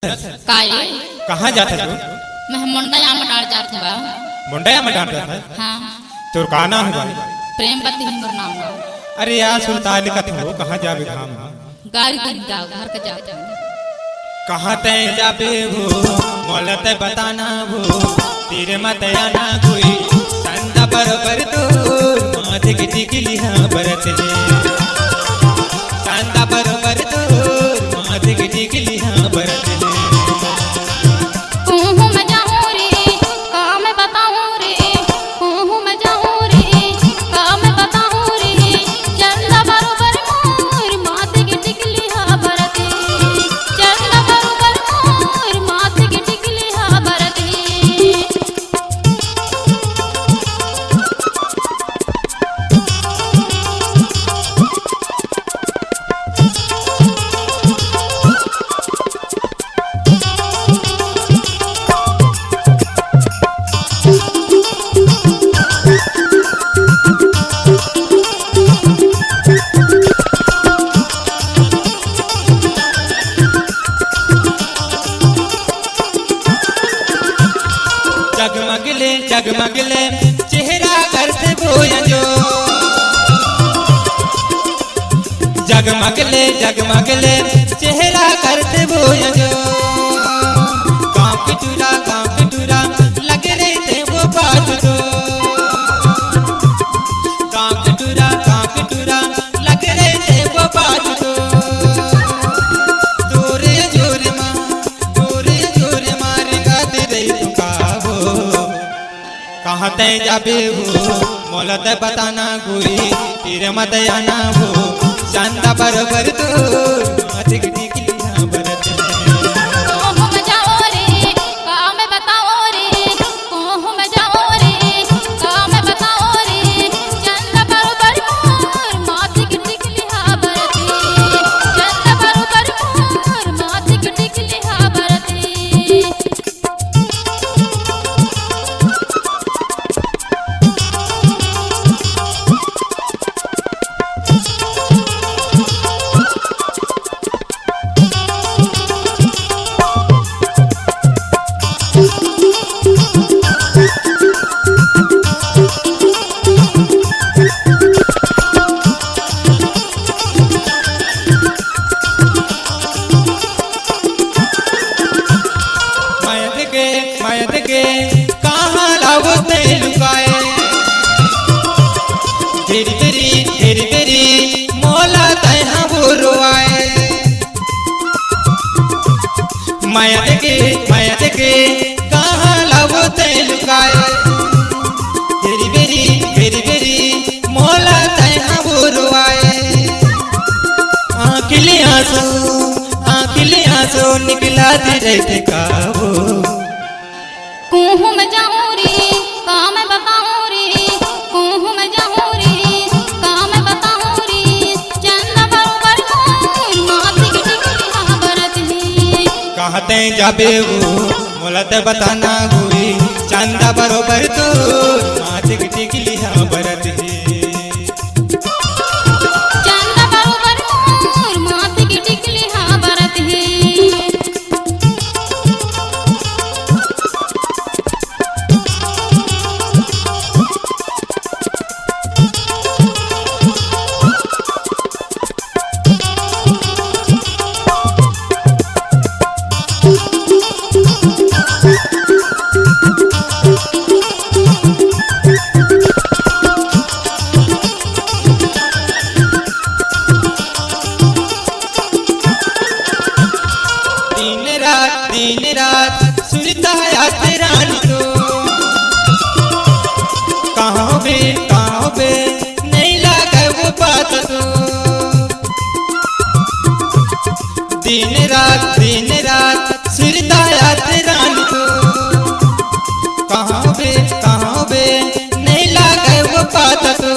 काई कहाँ जाता तू? मैं मुंडया में डाल जात हूँ बा। मुंडया में डांट रहा है? हाँ तो का नाम है भाई? प्रेमवती हमर नाम है। अरे यार सुल्तान लिखत हो कहाँ जाबे धाम? गाड़ी कर जाओ घर के जाते हैं। कहाँ तय जाबे हो मोलत बताना हो तेरे मत आना कोई संदा बरोबर तो माथे की टिकली हाँ बरत है संदा बरोबर तो माथे की टिकली हाँ बरत है। जगमगले चेहरा करते बोयो जगमगले जगमगले चेहरा करते बोयो गाँव के टूरा लग रहे थे वो बात तो गाँव के टूरा लग रहे थे वो बात तो जोरे जोरे मारे गाते रही तू कहाँ तय जाबे हो मोलत बताना कोई तेरे मत आना हो चंदा बरोबर तो माथे की टिकली हाँ बरत मायत के कहाँ लावते लुकाए तेरी तेरी मोला तैहा वो रोआए मायत के कहाँ लावते लुकाए तेरी बेरी मोला तैहा वो रोआए आँखिले आंसू निकला रहते का वो कुहू में जाऊँ रे काम बताऊँ रे कुहू में जाऊँ रे काम बताऊँ रे चंदा बरोबर माथे की टिकली हाँ बरत है। कहाँ तय जाबे वो मोलत बताना कोई चंदा बरोबर तो माथे की टिकली हाँ बरत है। चंदा बरोबर माथे की टिकली हाँ बरत है। दिन रात सुनता है रानी तो कहाँ बे नहीं लगा वो बात तो दिन रात सुनता है रानी तो कहाँ बे नहीं लगा वो बात तो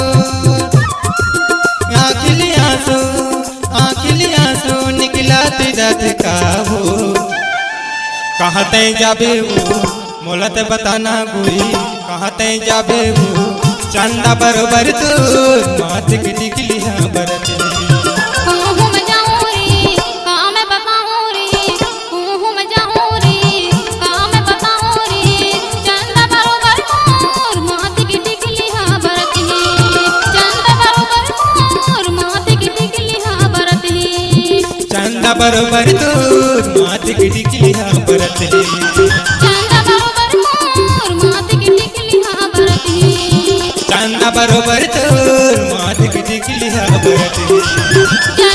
आँखिले आंसू निकला तेरा का हो कहाँ तय जाबे हो मोलत बताना कोई कहाँ तय जाबे हो चंदा बरोबर तो माथे की टिकली हाँ बरत है। कुहू में जाऊँ रे काम बताऊँ रे कुहू में चांदा बरोबर तोर माथे की टिकली हा बरत हे चांदा बरोबर मोर माथे की टिकली हा बरत हे चांदा बरोबर तोर माथे की टिकली हा बरत हे